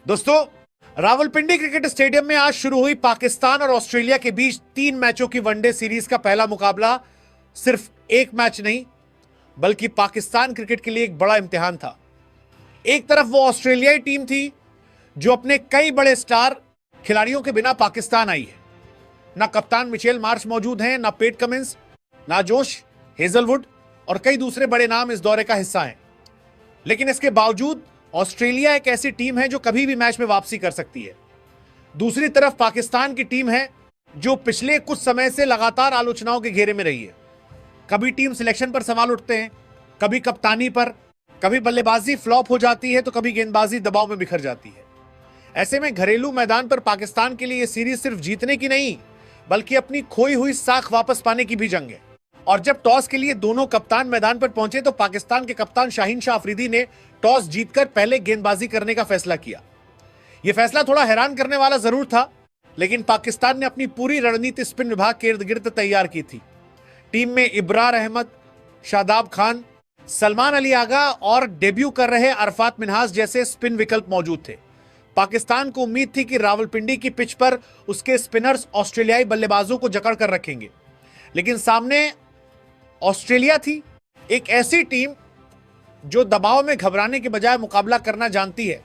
दोस्तों, Rawalpindi cricket stadium में आज शुरू हुई पाकिस्तान और ऑस्ट्रेलिया के बीच 3 मैचों की वनडे सीरीज का पहला मुकाबला सिर्फ एक मैच नहीं बल्कि पाकिस्तान क्रिकेट के लिए एक बड़ा इम्तिहान था। एक तरफ वो ऑस्ट्रेलियाई टीम थी जो अपने कई बड़े स्टार खिलाड़ियों के बिना पाकिस्तान आई है। ना कप्तान मिचेल मार्श मौजूद हैं, ना पेट कमिंस, ना जोश हेजलवुड और कई दूसरे बड़े नाम इस दौरे का हिस्सा हैं। लेकिन इसके बावजूद ऑस्ट्रेलिया एक ऐसी टीम है जो कभी भी मैच में वापसी कर सकती है। दूसरी तरफ पाकिस्तान की टीम है जो पिछले कुछ समय से लगातार आलोचनाओं के घेरे में रही है। कभी टीम सिलेक्शन पर सवाल उठते हैं, कभी कप्तानी पर, कभी बल्लेबाजी फ्लॉप हो जाती है तो कभी गेंदबाजी दबाव में बिखर जाती है। ऐसे में घरेलू मैदान पर पाकिस्तान के लिए यह सीरीज सिर्फ जीतने की नहीं बल्कि अपनी खोई हुई साख वापस पाने की भी जंग है। और जब टॉस के लिए दोनों कप्तान मैदान पर पहुंचे तो पाकिस्तान के कप्तान शाहीन शाह अफरीदी ने टॉस जीतकर पहले गेंदबाजी करने का फैसला किया। यह फैसला थोड़ा हैरान करने वाला जरूर था, लेकिन पाकिस्तान ने अपनी पूरी रणनीति स्पिन विभाग के इर्द गिर्द तैयार की थी। टीम में इब्रार अहमद, शादाब खान, सलमान अली आगा और डेब्यू कर रहे अरफात मिन्हास जैसे स्पिन विकल्प मौजूद थे। पाकिस्तान को उम्मीद थी कि रावलपिंडी की पिच पर उसके स्पिनर्स ऑस्ट्रेलियाई बल्लेबाजों को जकड़ कर रखेंगे, लेकिन सामने ऑस्ट्रेलिया थी, एक ऐसी टीम जो दबाव में घबराने के बजाय मुकाबला करना जानती है।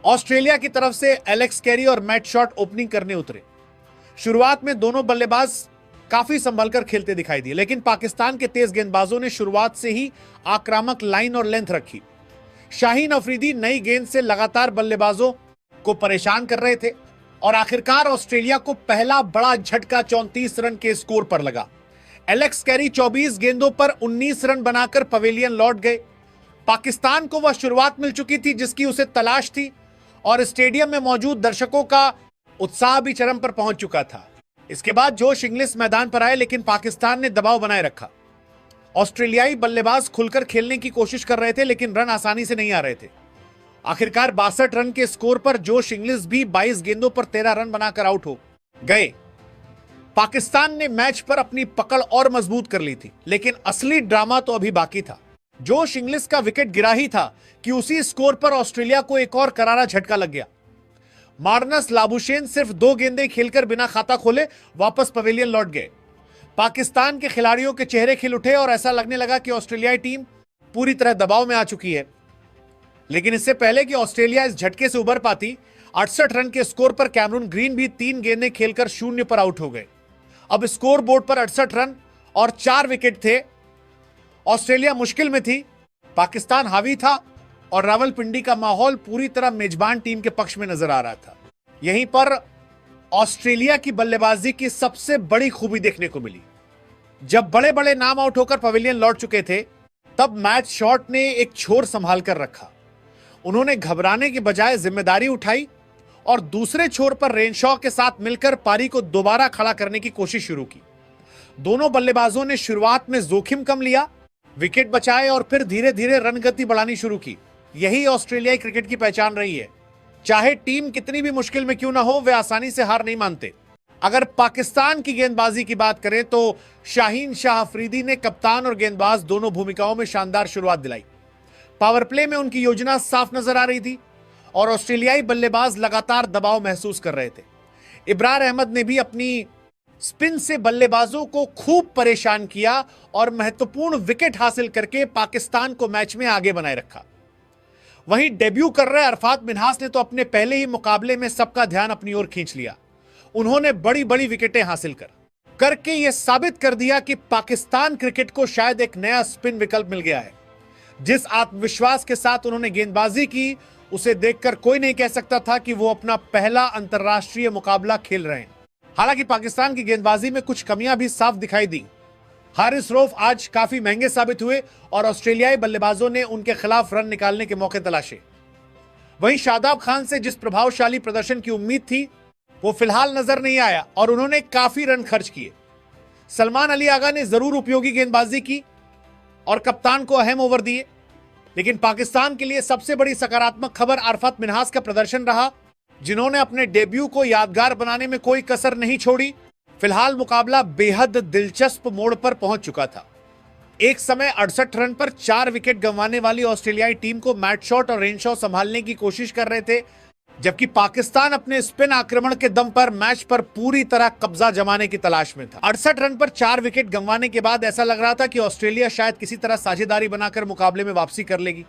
ऑस्ट्रेलिया की तरफ से एलेक्स कैरी और मैट शॉट ओपनिंग करने उतरे। शुरुआत में दोनों बल्लेबाज काफी संभलकर खेलते दिखाई दिए, लेकिन पाकिस्तान के तेज गेंदबाजों ने शुरुआत से ही आक्रामक लाइन और लेंथ रखी। शाहीन अफरीदी नई गेंद से लगातार बल्लेबाजों को परेशान कर रहे थे और आखिरकार ऑस्ट्रेलिया को पहला बड़ा झटका 34 रन के स्कोर पर लगा। एलेक्स कैरी 24 गेंदों पर 19 रन बनाकर पवेलियन लौट गए। पाकिस्तान को वह शुरुआत मिल चुकी थी जिसकी उसे तलाश थी और स्टेडियम में मौजूद दर्शकों का उत्साह भी चरम पर पहुंच चुका था। इसके बाद जोश इंग्लिश मैदान पर आए, लेकिन पाकिस्तान ने दबाव बनाए रखा। ऑस्ट्रेलियाई बल्लेबाज खुलकर खेलने की कोशिश कर रहे थे, लेकिन रन आसानी से नहीं आ रहे थे। आखिरकार 62 रन के स्कोर पर जोश इंग्लिश भी 22 गेंदों पर 13 रन बनाकर आउट हो गए। पाकिस्तान ने मैच पर अपनी पकड़ और मजबूत कर ली थी, लेकिन असली ड्रामा तो अभी बाकी था। जोश इंग्लिश का विकेट गिरा ही था कि उसी स्कोर पर ऑस्ट्रेलिया को एक और करारा झटका लग गया। मार्नस लाबुशेन सिर्फ 2 गेंदें खेलकर बिना खाता खोले वापस पवेलियन लौट गए। पाकिस्तान के खिलाड़ियों के चेहरे खिल उठे और ऐसा लगने लगा कि ऑस्ट्रेलियाई टीम पूरी तरह दबाव में आ चुकी है। लेकिन इससे पहले कि ऑस्ट्रेलिया इस झटके से उबर पाती, 68 रन के स्कोर पर कैमरून ग्रीन भी 3 गेंदें खेलकर 0 पर आउट हो गए। अब स्कोर बोर्ड पर 68 रन और 4 विकेट थे। ऑस्ट्रेलिया मुश्किल में थी, पाकिस्तान हावी था और रावलपिंडी का माहौल पूरी तरह मेजबान टीम के पक्ष में नजर आ रहा था। यहीं पर ऑस्ट्रेलिया की बल्लेबाजी की सबसे बड़ी खूबी देखने को मिली। जब बड़े बड़े नाम आउट होकर पवेलियन लौट चुके थे, तब मैच शॉट ने एक छोर संभाल कर रखा। उन्होंने घबराने के बजाय जिम्मेदारी उठाई और दूसरे छोर पर रेनशॉ के साथ मिलकर पारी को दोबारा खड़ा करने की कोशिश शुरू की। दोनों बल्लेबाजों ने शुरुआत में जोखिम कम लिया, विकेट बचाए और फिर धीरे धीरे रन गति बढ़ानी शुरू की। यही ऑस्ट्रेलियाई क्रिकेट की पहचान रही है। चाहे टीम कितनी भी मुश्किल में क्यों ना हो, वे आसानी से हार नहीं मानते। अगर पाकिस्तान की गेंदबाजी की बात करें तो शाहीन शाह अफरीदी ने कप्तान और गेंदबाज दोनों भूमिकाओं में शानदार शुरुआत दिलाई। पावर प्ले में उनकी योजना साफ नजर आ रही थी और ऑस्ट्रेलियाई बल्लेबाज लगातार दबाव महसूस कर रहे थे। इब्रार अहमद ने भी अपनी स्पिन से बल्लेबाजों को खूब परेशान किया और महत्वपूर्ण विकेट हासिल करके पाकिस्तान को मैच में आगे बनाए रखा। वहीं डेब्यू कर रहे अरफात मिन्हास ने तो अपने पहले ही मुकाबले में सबका ध्यान अपनी ओर खींच लिया। उन्होंने बड़ी बड़ी विकेटें हासिल करके यह साबित कर दिया कि पाकिस्तान क्रिकेट को शायद एक नया स्पिन विकल्प मिल गया है। जिस आत्मविश्वास के साथ उन्होंने गेंदबाजी की, उसे देखकर कोई नहीं कह सकता था कि वो अपना पहला अंतर्राष्ट्रीय मुकाबला खेल रहे हैं। हालांकि पाकिस्तान की गेंदबाजी में कुछ कमियां भी साफ दिखाई दी। हारिस रऊफ आज काफी महंगे साबित हुए और ऑस्ट्रेलियाई बल्लेबाजों ने उनके खिलाफ रन निकालने के मौके तलाशे। वहीं शादाब खान से जिस प्रभावशाली प्रदर्शन की उम्मीद थी, वो फिलहाल नजर नहीं आया और उन्होंने काफी रन खर्च किए। सलमान अली आगा ने जरूर उपयोगी गेंदबाजी की और कप्तान को अहम ओवर दिए, लेकिन पाकिस्तान के लिए सबसे बड़ी सकारात्मक खबर अरफात मिन्हास का प्रदर्शन रहा, जिन्होंने अपने डेब्यू को यादगार बनाने में कोई कसर नहीं छोड़ी। फिलहाल मुकाबला बेहद दिलचस्प मोड़ पर पहुंच चुका था। एक समय 68 रन पर 4 विकेट गंवाने वाली ऑस्ट्रेलियाई टीम को मैट शॉट और रेनशॉ संभालने की कोशिश कर रहे थे, जबकि पाकिस्तान अपने स्पिन आक्रमण के दम पर मैच पर पूरी तरह कब्जा जमाने की तलाश में था। 68 रन पर 4 विकेट गंवाने के बाद ऐसा लग रहा था कि ऑस्ट्रेलिया शायद किसी तरह साझेदारी बनाकर मुकाबले में वापसी कर लेगी।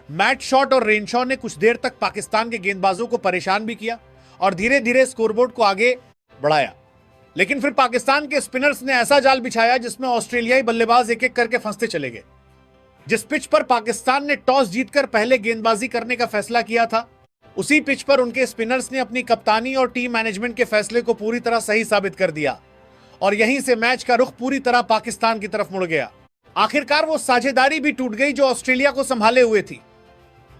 मैट शॉट और रेनशॉ ने कुछ देर तक पाकिस्तान के गेंदबाजों को परेशान भी किया और धीरे धीरे स्कोरबोर्ड को आगे बढ़ाया, लेकिन फिर पाकिस्तान के स्पिनर्स ने ऐसा जाल बिछाया जिसमें ऑस्ट्रेलियाई बल्लेबाज एक एक करके फंसते चले गए। जिस पिच पर पाकिस्तान ने टॉस जीतकर पहले गेंदबाजी करने का फैसला किया था, उसी पिच पर उनके स्पिनर्स ने अपनी कप्तानी और टीम मैनेजमेंट के फैसले को पूरी तरह सही साबित कर दिया और यहीं से मैच का रुख पूरी तरह पाकिस्तान की तरफ मुड़ गया। आखिरकार वो साझेदारी भी टूट गई जो ऑस्ट्रेलिया को संभाले हुए थी।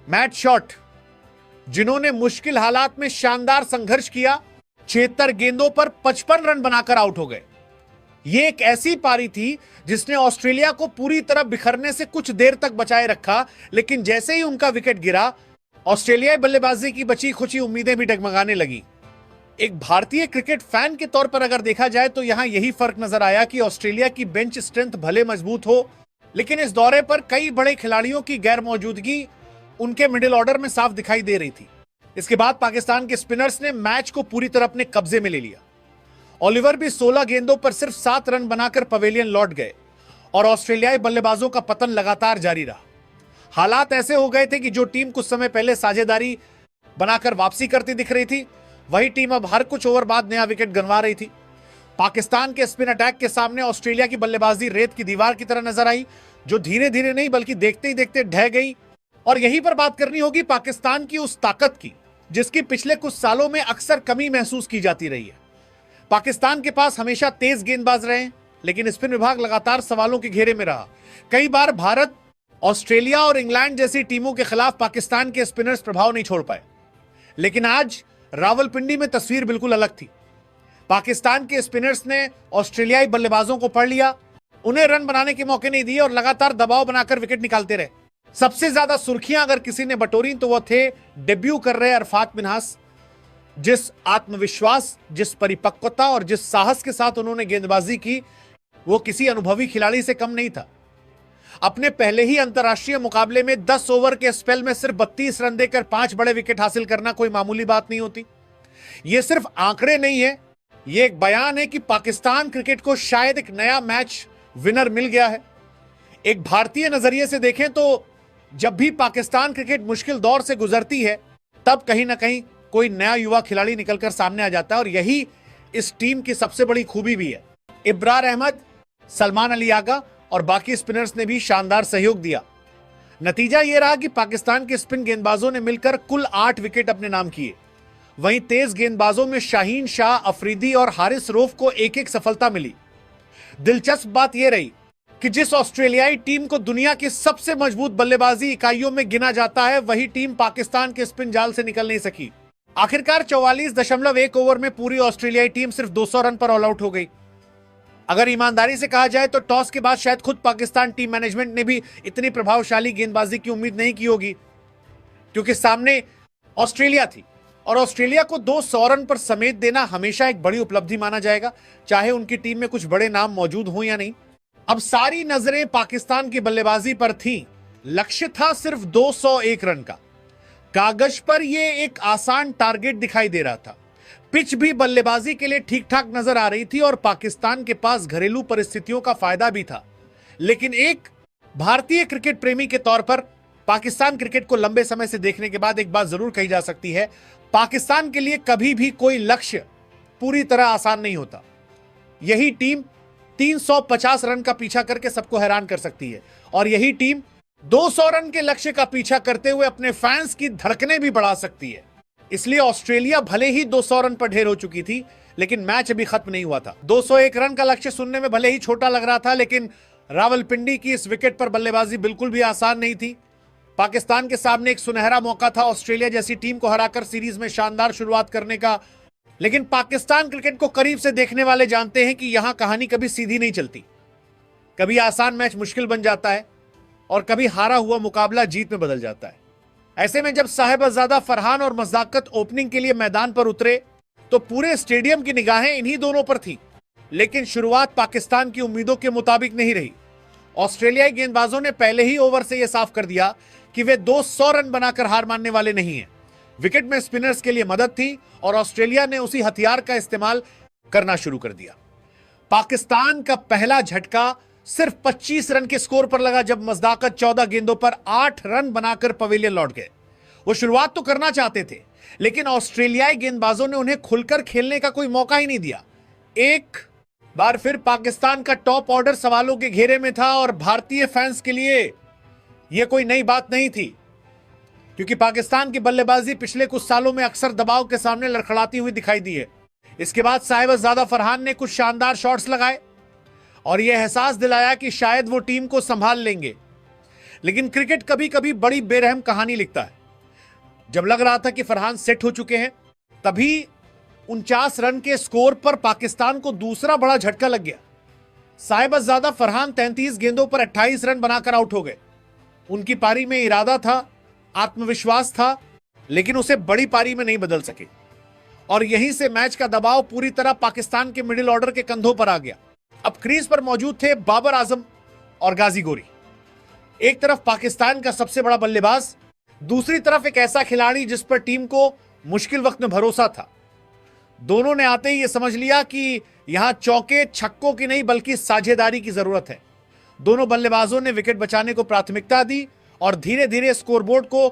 मैट शॉट, जिन्होंने मुश्किल हालात में शानदार संघर्ष किया, 76 गेंदों पर 55 रन बनाकर आउट हो गए। यह एक ऐसी पारी थी जिसने ऑस्ट्रेलिया को पूरी तरह बिखरने से कुछ देर तक बचाए रखा, लेकिन जैसे ही उनका विकेट गिरा, ऑस्ट्रेलियाई बल्लेबाजी की बची खुची उम्मीदें भी डगमगाने लगी। एक भारतीय क्रिकेट फैन के तौर पर अगर देखा जाए तो यहां यही फर्क नजर आया कि ऑस्ट्रेलिया की बेंच स्ट्रेंथ भले मजबूत हो, लेकिन इस दौरे पर कई बड़े खिलाड़ियों की गैर मौजूदगी उनके मिडिल ऑर्डर में साफ दिखाई दे रही थी। इसके बाद पाकिस्तान के स्पिनर्स ने मैच को पूरी तरह अपने कब्जे में ले लिया। ओलिवर भी 16 गेंदों पर सिर्फ 7 रन बनाकर पवेलियन लौट गए और ऑस्ट्रेलियाई बल्लेबाजों का पतन लगातार जारी रहा। हालात ऐसे हो गए थे कि जो टीम कुछ समय पहले साझेदारी बनाकर वापसी करती दिख रही थी, वही टीम अब हर कुछ ओवर बाद नया विकेट गंवा रही थी। पाकिस्तान के स्पिन अटैक के सामने ऑस्ट्रेलिया की बल्लेबाजी रेत की दीवार की तरह नजर आई, जो धीरे धीरे नहीं बल्कि देखते ही देखते ढह गई। और यहीं पर बात करनी होगी पाकिस्तान की उस ताकत की जिसकी पिछले कुछ सालों में अक्सर कमी महसूस की जाती रही है। पाकिस्तान के पास हमेशा तेज गेंदबाज रहे, लेकिन स्पिन विभाग लगातार सवालों के घेरे में रहा। कई बार भारत, ऑस्ट्रेलिया और इंग्लैंड जैसी टीमों के खिलाफ पाकिस्तान के स्पिनर्स प्रभाव नहीं छोड़ पाए, लेकिन आज रावलपिंडी में तस्वीर बिल्कुल अलग थी। पाकिस्तान के स्पिनर्स ने ऑस्ट्रेलियाई बल्लेबाजों को पढ़ लिया, उन्हें रन बनाने के मौके नहीं दिए और लगातार दबाव बनाकर विकेट निकालते रहे। सबसे ज्यादा सुर्खियां अगर किसी ने बटोरी तो वह थे डेब्यू कर रहे अरफात मिन्हास। जिस आत्मविश्वास, जिस परिपक्वता और जिस साहस के साथ उन्होंने गेंदबाजी की, वो किसी अनुभवी खिलाड़ी से कम नहीं था। अपने पहले ही अंतर्राष्ट्रीय मुकाबले में 10 ओवर के स्पेल में सिर्फ 32 रन देकर 5 बड़े विकेट हासिल करना कोई मामूली बात नहीं होती। यह सिर्फ आंकड़े नहीं है, यह एक बयान है कि पाकिस्तान क्रिकेट को शायद एक नया मैच विनर मिल गया है। एक भारतीय नजरिए से देखें तो जब भी पाकिस्तान क्रिकेट मुश्किल दौर से गुजरती है, तब कहीं ना कहीं कोई नया युवा खिलाड़ी निकलकर सामने आ जाता है और यही इस टीम की सबसे बड़ी खूबी भी है। इब्रार अहमद, सलमान अली आगा और बाकी स्पिनर्स ने भी शानदार सहयोग दिया। नतीजा यह रहा कि पाकिस्तान के स्पिन गेंदबाजों ने मिलकर कुल 8 विकेट अपने नाम किए। वहीं तेज गेंदबाजों में शाहीन शाह, अफरीदी और हारिस रऊफ को एक एक सफलता मिली। दिलचस्प बात यह रही कि जिस ऑस्ट्रेलियाई टीम को दुनिया की सबसे मजबूत बल्लेबाजी इकाइयों में गिना जाता है, वही टीम पाकिस्तान के स्पिन जाल से निकल नहीं सकी। आखिरकार 44.1 ओवर में पूरी ऑस्ट्रेलियाई टीम सिर्फ 200 रन पर ऑल आउट हो गई। अगर ईमानदारी से कहा जाए तो टॉस के बाद शायद खुद पाकिस्तान टीम मैनेजमेंट ने भी इतनी प्रभावशाली गेंदबाजी की उम्मीद नहीं की होगी, क्योंकि सामने ऑस्ट्रेलिया थी और ऑस्ट्रेलिया को 200 रन पर समेट देना हमेशा एक बड़ी उपलब्धि माना जाएगा, चाहे उनकी टीम में कुछ बड़े नाम मौजूद हों या नहीं। अब सारी नजरें पाकिस्तान की बल्लेबाजी पर थीं। लक्ष्य था सिर्फ 201 रन का। कागज पर यह एक आसान टारगेट दिखाई दे रहा था। पिच भी बल्लेबाजी के लिए ठीक ठाक नजर आ रही थी और पाकिस्तान के पास घरेलू परिस्थितियों का फायदा भी था। लेकिन एक भारतीय क्रिकेट प्रेमी के तौर पर पाकिस्तान क्रिकेट को लंबे समय से देखने के बाद एक बात जरूर कही जा सकती है, पाकिस्तान के लिए कभी भी कोई लक्ष्य पूरी तरह आसान नहीं होता। यही टीम 350 रन का पीछा करके सबको हैरान कर सकती है और यही टीम 200 रन के लक्ष्य का पीछा करते हुए अपने फैंस की धड़कनें भी बढ़ा सकती है। इसलिए ऑस्ट्रेलिया भले ही 200 रन पर ढेर हो चुकी थी, लेकिन मैच अभी खत्म नहीं हुआ था। 201 रन का लक्ष्य सुनने में भले ही छोटा लग रहा था, लेकिन रावलपिंडी की इस विकेट पर बल्लेबाजी बिल्कुल भी आसान नहीं थी। पाकिस्तान के सामने एक सुनहरा मौका था ऑस्ट्रेलिया जैसी टीम को हराकर सीरीज में शानदार शुरुआत करने का, लेकिन पाकिस्तान क्रिकेट को करीब से देखने वाले जानते हैं कि यहां कहानी कभी सीधी नहीं चलती। कभी आसान मैच मुश्किल बन जाता है और कभी हारा हुआ मुकाबला जीत में बदल जाता है। ऐसे में जब साहिबजादा फरहान और मज़ाकत ओपनिंग के लिए मैदान पर उतरे तो पूरे स्टेडियम की निगाहें इन्हीं दोनों पर थी। लेकिन शुरुआत पाकिस्तान की उम्मीदों के मुताबिक नहीं रही। ऑस्ट्रेलियाई गेंदबाजों ने पहले ही ओवर से यह साफ कर दिया कि वे 200 रन बनाकर हार मानने वाले नहीं हैं। विकेट में स्पिनर्स के लिए मदद थी और ऑस्ट्रेलिया ने उसी हथियार का इस्तेमाल करना शुरू कर दिया। पाकिस्तान का पहला झटका सिर्फ 25 रन के स्कोर पर लगा जब मजदाकत 14 गेंदों पर 8 रन बनाकर पवेलियन लौट गए। वो शुरुआत तो करना चाहते थे, लेकिन ऑस्ट्रेलियाई गेंदबाजों ने उन्हें खुलकर खेलने का कोई मौका ही नहीं दिया। एक बार फिर पाकिस्तान का टॉप ऑर्डर सवालों के घेरे में था और भारतीय फैंस के लिए यह कोई नई बात नहीं थी, क्योंकि पाकिस्तान की बल्लेबाजी पिछले कुछ सालों में अक्सर दबाव के सामने लड़खड़ाती हुई दिखाई दी है। इसके बाद साहिबजादा फरहान ने कुछ शानदार शॉट्स लगाए और यह एहसास दिलाया कि शायद वो टीम को संभाल लेंगे। लेकिन क्रिकेट कभी कभी बड़ी बेरहम कहानी लिखता है। जब लग रहा था कि फरहान सेट हो चुके हैं, तभी 49 रन के स्कोर पर पाकिस्तान को दूसरा बड़ा झटका लग गया। साहिबजादा फरहान 33 गेंदों पर 28 रन बनाकर आउट हो गए। उनकी पारी में इरादा था, आत्मविश्वास था, लेकिन उसे बड़ी पारी में नहीं बदल सके और यहीं से मैच का दबाव पूरी तरह पाकिस्तान के मिडिल ऑर्डर के कंधों पर आ गया। अब क्रीज पर मौजूद थे बाबर आजम और गाजी गोरी। एक तरफ पाकिस्तान का सबसे बड़ा बल्लेबाज, दूसरी तरफ एक ऐसा खिलाड़ी जिस पर टीम को मुश्किल वक्त में भरोसा था। दोनों ने आते ही यह समझ लिया कि यहां चौके छक्कों की नहीं बल्कि साझेदारी की जरूरत है। दोनों बल्लेबाजों ने विकेट बचाने को प्राथमिकता दी और धीरे धीरे स्कोरबोर्ड को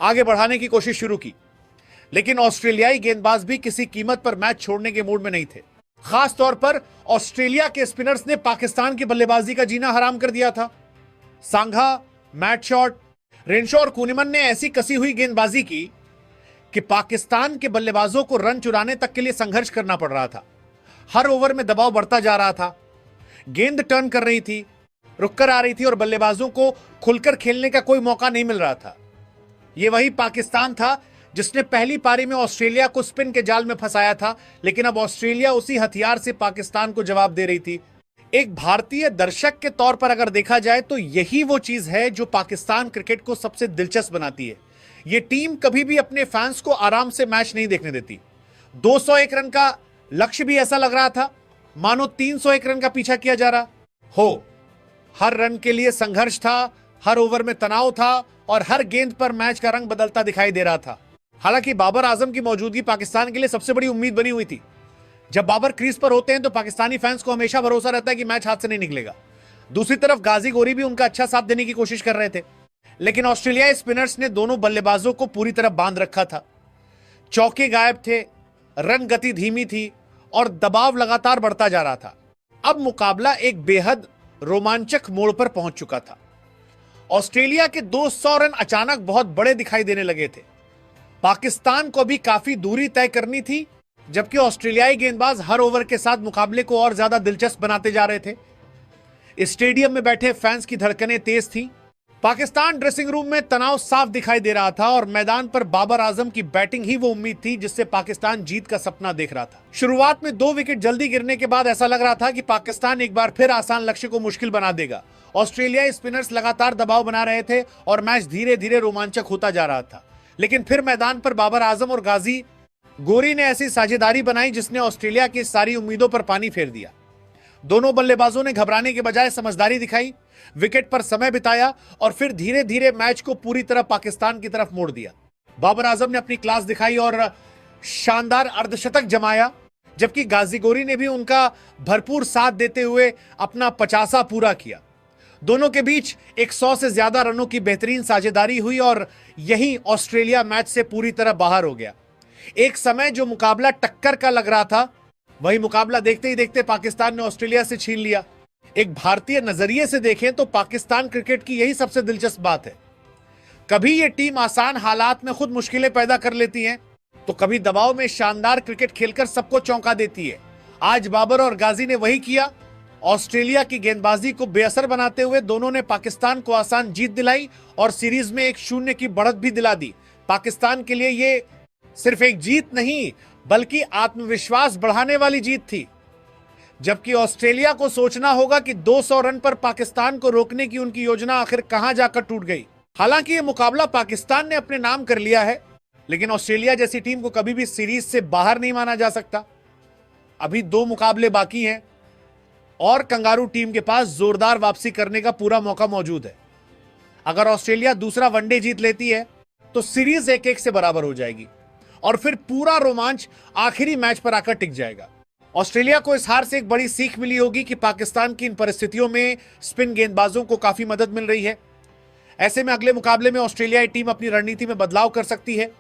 आगे बढ़ाने की कोशिश शुरू की। लेकिन ऑस्ट्रेलियाई गेंदबाज भी किसी कीमत पर मैच छोड़ने के मूड में नहीं थे। खास तौर पर ऑस्ट्रेलिया के स्पिनर्स ने पाकिस्तान की बल्लेबाजी का जीना हराम कर दिया था। सांघा, मैट शॉट, रेनशॉ और कुनिमन ने ऐसी कसी हुई गेंदबाजी की कि पाकिस्तान के बल्लेबाजों को रन चुराने तक के लिए संघर्ष करना पड़ रहा था। हर ओवर में दबाव बढ़ता जा रहा था, गेंद टर्न कर रही थी, रुककर आ रही थी और बल्लेबाजों को खुलकर खेलने का कोई मौका नहीं मिल रहा था। यह वही पाकिस्तान था जिसने पहली पारी में ऑस्ट्रेलिया को स्पिन के जाल में फंसाया था, लेकिन अब ऑस्ट्रेलिया उसी हथियार से पाकिस्तान को जवाब दे रही थी। एक भारतीय दर्शक के तौर पर अगर देखा जाए तो यही वो चीज है जो पाकिस्तान क्रिकेट को सबसे दिलचस्प बनाती है। यह टीम कभी भी अपने फैंस को आराम से मैच नहीं देखने देती। 201 रन का लक्ष्य भी ऐसा लग रहा था मानो 301 रन का पीछा किया जा रहा हो। हर रन के लिए संघर्ष था, हर ओवर में तनाव था और हर गेंद पर मैच का रंग बदलता दिखाई दे रहा था। हालांकि बाबर आजम की मौजूदगी पाकिस्तान के लिए सबसे बड़ी उम्मीद बनी हुई थी। जब बाबर क्रीज पर होते हैं तो पाकिस्तानी फैंस को हमेशा भरोसा रहता है कि मैच हाथ से नहीं निकलेगा। दूसरी तरफ गाजी गोरी भी उनका अच्छा साथ देने की कोशिश कर रहे थे, लेकिन ऑस्ट्रेलियाई स्पिनर्स ने दोनों बल्लेबाजों को पूरी तरह बांध रखा था। चौके गायब थे, रन गति धीमी थी और दबाव लगातार बढ़ता जा रहा था। अब मुकाबला एक बेहद रोमांचक मोड़ पर पहुंच चुका था। ऑस्ट्रेलिया के 200 रन अचानक बहुत बड़े दिखाई देने लगे थे। पाकिस्तान को भी काफी दूरी तय करनी थी, जबकि ऑस्ट्रेलियाई गेंदबाज हर ओवर के साथ मुकाबले को और ज्यादा दिलचस्प बनाते जा रहे थे। स्टेडियम में बैठे फैंस की धड़कनें तेज थीं। पाकिस्तान ड्रेसिंग रूम में तनाव साफ दिखाई दे रहा था और मैदान पर बाबर आजम की बैटिंग ही वो उम्मीद थी जिससे पाकिस्तान जीत का सपना देख रहा था। शुरुआत में 2 विकेट जल्दी गिरने के बाद ऐसा लग रहा था कि पाकिस्तान एक बार फिर आसान लक्ष्य को मुश्किल बना देगा। ऑस्ट्रेलियाई स्पिनर्स लगातार दबाव बना रहे थे और मैच धीरे धीरे रोमांचक होता जा रहा था। लेकिन फिर मैदान पर बाबर आजम और गाजी गोरी ने ऐसी साझेदारी बनाई जिसने ऑस्ट्रेलिया की सारी उम्मीदों पर पानी फेर दिया। दोनों बल्लेबाजों ने घबराने के बजाय समझदारी दिखाई, विकेट पर समय बिताया और फिर धीरे धीरे मैच को पूरी तरह पाकिस्तान की तरफ मोड़ दिया। बाबर आजम ने अपनी क्लास दिखाई और शानदार अर्धशतक जमाया, जबकि गाजी गोरी ने भी उनका भरपूर साथ देते हुए अपना 50 पूरा किया। दोनों के बीच 100 से ज्यादा रनों की बेहतरीन साझेदारी हुई और यही ऑस्ट्रेलिया मैच से पूरी तरह बाहर हो गया। एक समय जो मुकाबला टक्कर का लग रहा था, वही मुकाबला देखते ही देखते पाकिस्तान ने ऑस्ट्रेलिया से छीन लिया। एक भारतीय नजरिए से देखें तो पाकिस्तान क्रिकेट की यही सबसे दिलचस्प बात है। कभी यह टीम आसान हालात में खुद मुश्किलें पैदा कर लेती है, तो कभी दबाव में शानदार क्रिकेट खेलकर सबको चौंका देती है। आज बाबर और गाजी ने वही किया। ऑस्ट्रेलिया की गेंदबाजी को बेअसर बनाते हुए दोनों ने पाकिस्तान को आसान जीत दिलाई और सीरीज में 1-0 की बढ़त भी दिला दी। पाकिस्तान के लिए ये सिर्फ एक जीत नहीं बल्कि आत्मविश्वास बढ़ाने वाली जीत थी, जबकि ऑस्ट्रेलिया को सोचना होगा कि 200 रन पर पाकिस्तान को रोकने की उनकी योजना आखिर कहां जाकर टूट गई। हालांकि यह मुकाबला पाकिस्तान ने अपने नाम कर लिया है, लेकिन ऑस्ट्रेलिया जैसी टीम को कभी भी सीरीज से बाहर नहीं माना जा सकता। अभी 2 मुकाबले बाकी हैं और कंगारू टीम के पास जोरदार वापसी करने का पूरा मौका मौजूद है। अगर ऑस्ट्रेलिया दूसरा वनडे जीत लेती है तो सीरीज 1-1 से बराबर हो जाएगी और फिर पूरा रोमांच आखिरी मैच पर आकर टिक जाएगा। ऑस्ट्रेलिया को इस हार से एक बड़ी सीख मिली होगी कि पाकिस्तान की इन परिस्थितियों में स्पिन गेंदबाजों को काफी मदद मिल रही है। ऐसे में अगले मुकाबले में ऑस्ट्रेलियाई टीम अपनी रणनीति में बदलाव कर सकती है